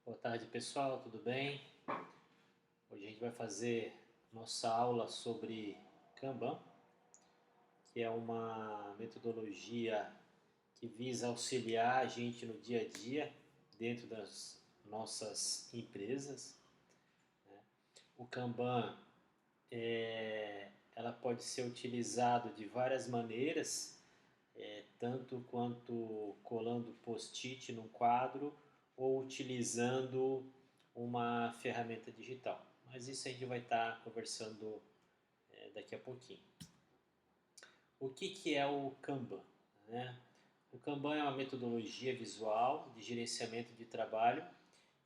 Boa tarde, pessoal, tudo bem? Hoje a gente vai fazer nossa aula sobre Kanban, que é uma metodologia que visa auxiliar a gente no dia a dia dentro das nossas empresas. O Kanban ela pode ser utilizado de várias maneiras, tanto quanto colando post-it num quadro ou utilizando uma ferramenta digital. Mas isso a gente vai estar conversando daqui a pouquinho. O que é o Kanban? Né? O Kanban é uma metodologia visual de gerenciamento de trabalho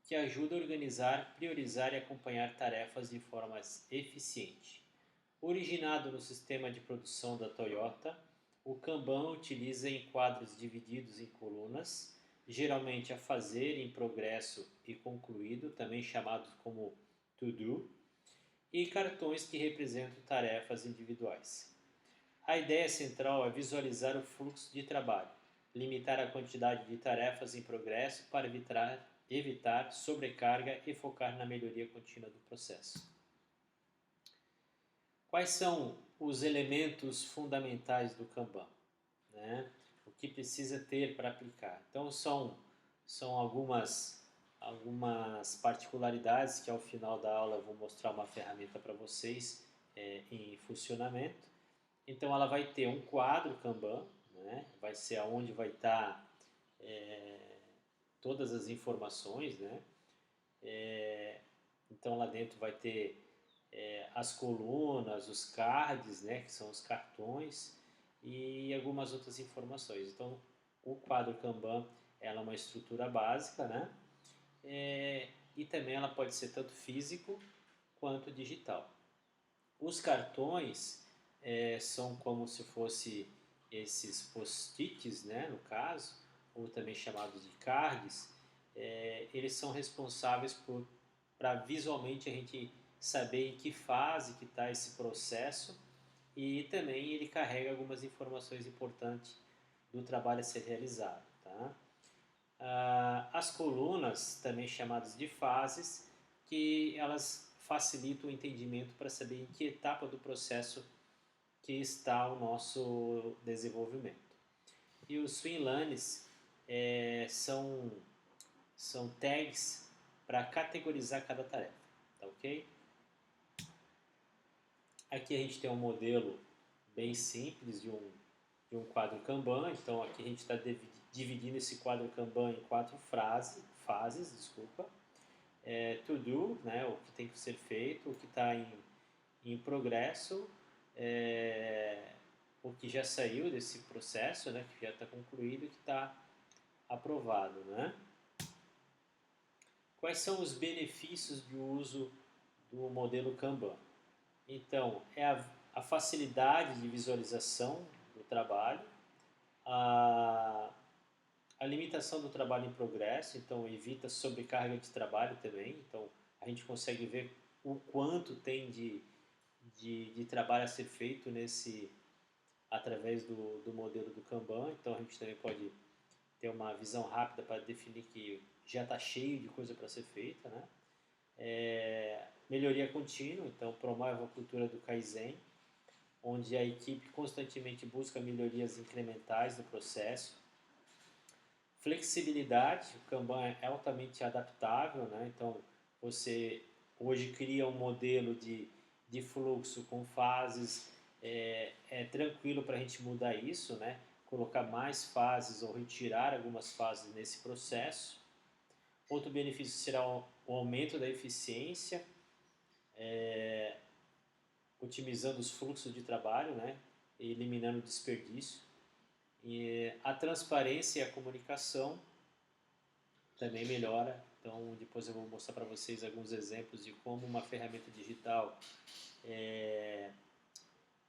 que ajuda a organizar, priorizar e acompanhar tarefas de forma eficiente. Originado no sistema de produção da Toyota, o Kanban utiliza em quadros divididos em colunas, geralmente a fazer, em progresso e concluído, também chamados como to-do, e cartões que representam tarefas individuais. A ideia central é visualizar o fluxo de trabalho, limitar a quantidade de tarefas em progresso para evitar sobrecarga e focar na melhoria contínua do processo. Quais são os elementos fundamentais do Kanban? Né? O que precisa ter para aplicar? Então, são algumas particularidades que ao final da aula eu vou mostrar uma ferramenta para vocês em funcionamento. Então, ela vai ter um quadro Kanban, né? Vai ser aonde vai estar todas as informações, né? Então, lá dentro vai ter as colunas, os cards, né, que são os cartões, e algumas outras informações. Então, o quadro Kanban ela é uma estrutura básica, né? E também ela pode ser tanto físico quanto digital. Os cartões são como se fosse esses post-its, né, no caso, ou também chamados de cards. Eles são responsáveis para visualmente a gente saber em que fase que está esse processo, e também ele carrega algumas informações importantes do trabalho a ser realizado. Tá? As colunas, também chamadas de fases, que elas facilitam o entendimento para saber em que etapa do processo que está o nosso desenvolvimento. E os swimlanes são tags para categorizar cada tarefa, tá ok? Aqui a gente tem um modelo bem simples de um quadro Kanban. Então aqui a gente está dividindo esse quadro Kanban em quatro fases, desculpa. To do, né, o que tem que ser feito, o que está em progresso, o que já saiu desse processo, né, que já está concluído e que está aprovado. Né? Quais são os benefícios de uso do modelo Kanban? Então, é a facilidade de visualização do trabalho, a, a limitação do trabalho em progresso, então evita sobrecarga de trabalho também, então a gente consegue ver o quanto tem de trabalho a ser feito através do modelo do Kanban, então a gente também pode ter uma visão rápida para definir que já está cheio de coisa para ser feita, né? Melhoria contínua, então promove a cultura do Kaizen, onde a equipe constantemente busca melhorias incrementais no processo. Flexibilidade, o Kanban é altamente adaptável, né? Então você hoje cria um modelo de fluxo com fases, é tranquilo para a gente mudar isso, né? Colocar mais fases ou retirar algumas fases nesse processo. Outro benefício será o aumento da eficiência, otimizando os fluxos de trabalho, né, e eliminando o desperdício. E a transparência e a comunicação também melhora. Então, depois eu vou mostrar para vocês alguns exemplos de como uma ferramenta digital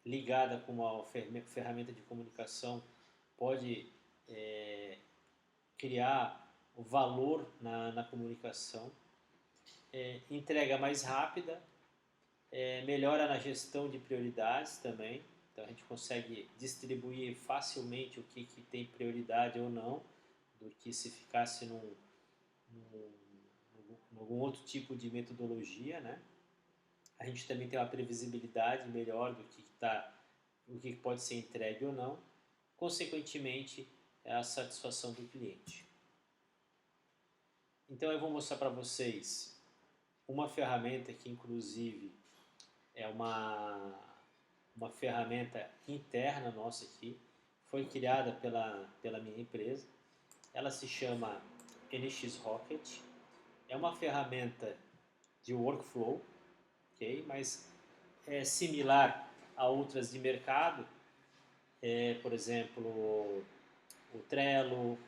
ligada com uma ferramenta de comunicação pode criar o valor na comunicação. Entrega mais rápida, melhora na gestão de prioridades também. Então a gente consegue distribuir facilmente o que tem prioridade ou não, do que se ficasse num algum outro tipo de metodologia, né? A gente também tem uma previsibilidade melhor do que o que pode ser entregue ou não. Consequentemente, é a satisfação do cliente. Então eu vou mostrar para vocês uma ferramenta que inclusive é uma ferramenta interna nossa aqui, foi criada pela minha empresa. Ela se chama NX Rocket. É uma ferramenta de workflow, ok? Mas é similar a outras de mercado, por exemplo, o Trello,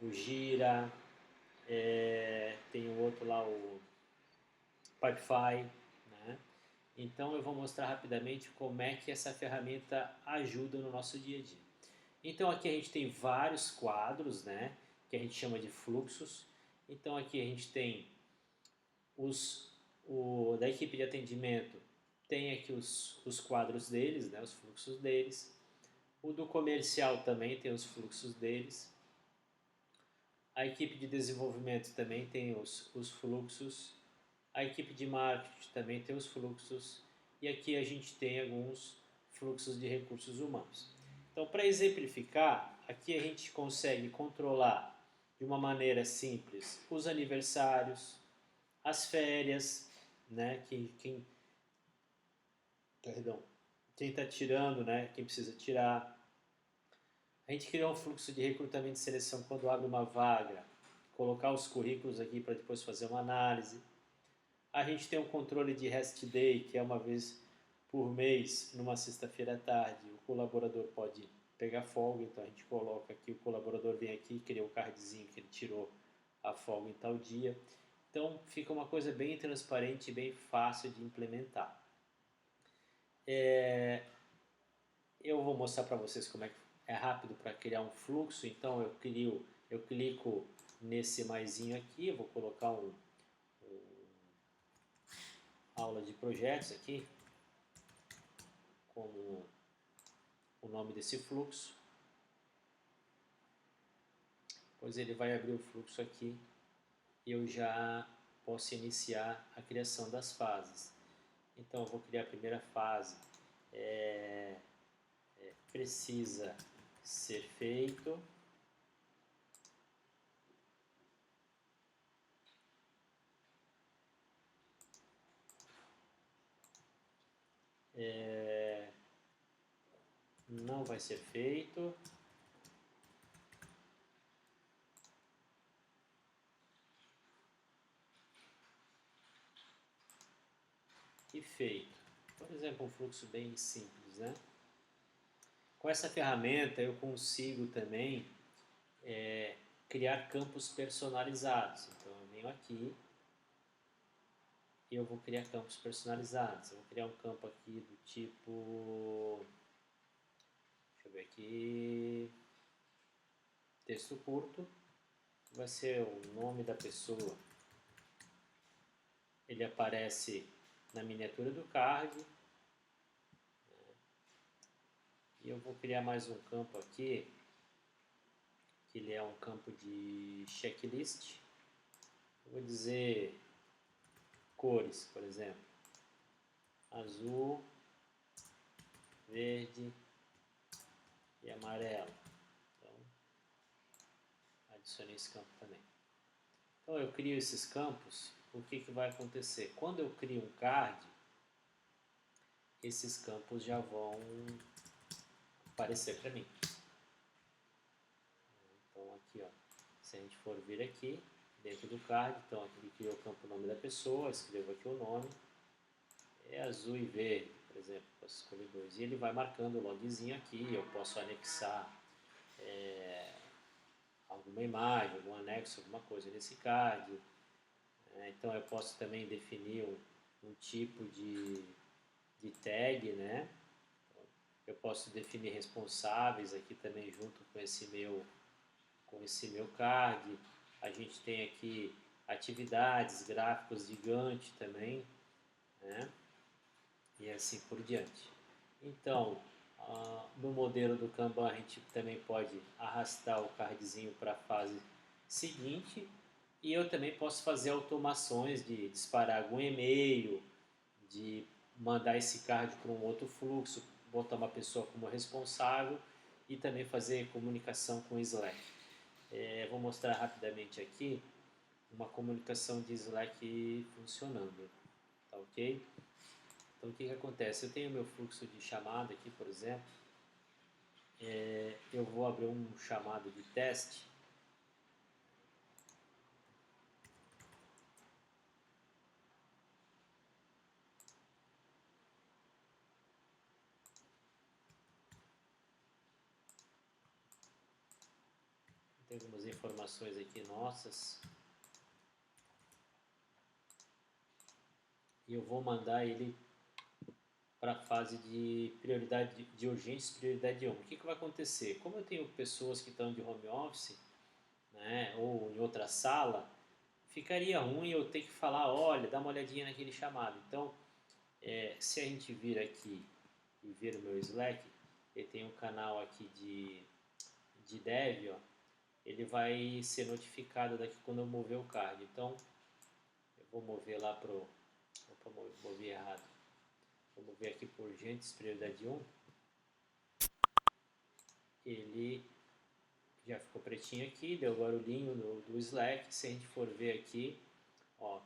o Gira, tem o outro lá, o Pipefy, né? Então eu vou mostrar rapidamente como é que essa ferramenta ajuda no nosso dia a dia. Então aqui a gente tem vários quadros, né, que a gente chama de fluxos. Então aqui a gente tem da equipe de atendimento, tem aqui os quadros deles, né, os fluxos deles. O do comercial também tem os fluxos deles. A equipe de desenvolvimento também tem os fluxos. A equipe de marketing também tem os fluxos. E aqui a gente tem alguns fluxos de recursos humanos. Então, para exemplificar, aqui a gente consegue controlar de uma maneira simples os aniversários, as férias, né? Quem está tirando, né? Quem precisa tirar. A gente criou um fluxo de recrutamento e seleção quando abre uma vaga, colocar os currículos aqui para depois fazer uma análise. A gente tem um controle de rest day, que é uma vez por mês, numa sexta-feira à tarde, o colaborador pode pegar folga, então a gente coloca aqui, o colaborador vem aqui, cria o cardzinho que ele tirou a folga em tal dia. Então fica uma coisa bem transparente e bem fácil de implementar. Eu vou mostrar para vocês como é que é rápido para criar um fluxo. Então eu clico nesse maisinho aqui, eu vou colocar aula de projetos aqui, como o nome desse fluxo. Pois ele vai abrir o fluxo aqui e eu já posso iniciar a criação das fases. Então eu vou criar a primeira fase, precisa ser feito. Não vai ser feito. E feito. Por exemplo, um fluxo bem simples, né? Com essa ferramenta eu consigo também criar campos personalizados. Então eu venho aqui e eu vou criar campos personalizados. Eu vou criar um campo aqui do tipo, deixa eu ver aqui, texto curto, vai ser o nome da pessoa. Ele aparece na miniatura do card. E eu vou criar mais um campo aqui, que ele é um campo de checklist. Eu vou dizer cores, por exemplo, azul, verde e amarelo. Então, adicionei esse campo também. Então eu crio esses campos, o que vai acontecer? Quando eu crio um card, esses campos já vão aparecer para mim. Então aqui, ó, se a gente for vir aqui, dentro do card, então aqui ele criou o campo nome da pessoa, escrevo aqui o nome, é azul e verde, por exemplo, posso escolher dois. E ele vai marcando o logzinho aqui, eu posso anexar alguma imagem, algum anexo, alguma coisa nesse card. Então eu posso também definir um tipo de tag, né? Eu posso definir responsáveis aqui também junto com esse meu card. A gente tem aqui atividades, gráficos de Gantt também, né? E assim por diante. Então, no modelo do Kanban a gente também pode arrastar o cardzinho para a fase seguinte E eu também posso fazer automações de disparar algum e-mail, de mandar esse card para um outro fluxo, botar uma pessoa como responsável e também fazer comunicação com Slack. Vou mostrar rapidamente aqui uma comunicação de Slack funcionando, tá ok? Então o que acontece? Eu tenho meu fluxo de chamada aqui, por exemplo, eu vou abrir um chamado de teste. Tem algumas informações aqui nossas. E eu vou mandar ele para a fase de prioridade de urgência, prioridade 1. O que vai acontecer? Como eu tenho pessoas que estão de home office, né, ou em outra sala, ficaria ruim eu ter que falar, olha, dá uma olhadinha naquele chamado. Então, se a gente vir aqui e ver o meu Slack, ele tem um canal aqui de dev, ó, ele vai ser notificado daqui quando eu mover o card. Então, eu vou mover lá pro... Opa, movi errado. Vou mover aqui por urgentes, prioridade 1. Ele já ficou pretinho aqui, deu barulhinho do Slack. Se a gente for ver aqui, ó,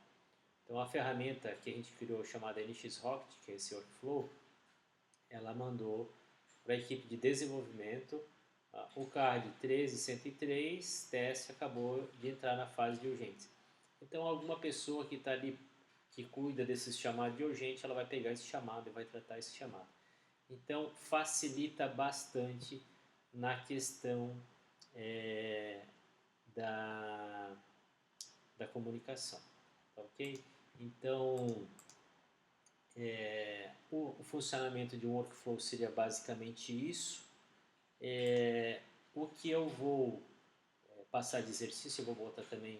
então a ferramenta que a gente criou chamada NX-Rocket, que é esse workflow, ela mandou para a equipe de desenvolvimento o card 13103, teste, acabou de entrar na fase de urgência. Então alguma pessoa que está ali, que cuida desses chamados de urgente, ela vai pegar esse chamado e vai tratar esse chamado. Então facilita bastante na questão da, da comunicação, tá ok? Então o funcionamento de um workflow seria basicamente isso. O que eu vou passar de exercício, eu vou botar também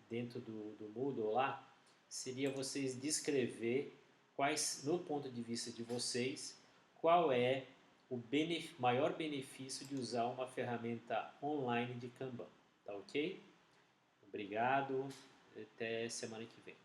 dentro do Moodle lá, seria vocês descrever quais, no ponto de vista de vocês, qual é o maior benefício de usar uma ferramenta online de Kanban, tá ok? Obrigado, até semana que vem.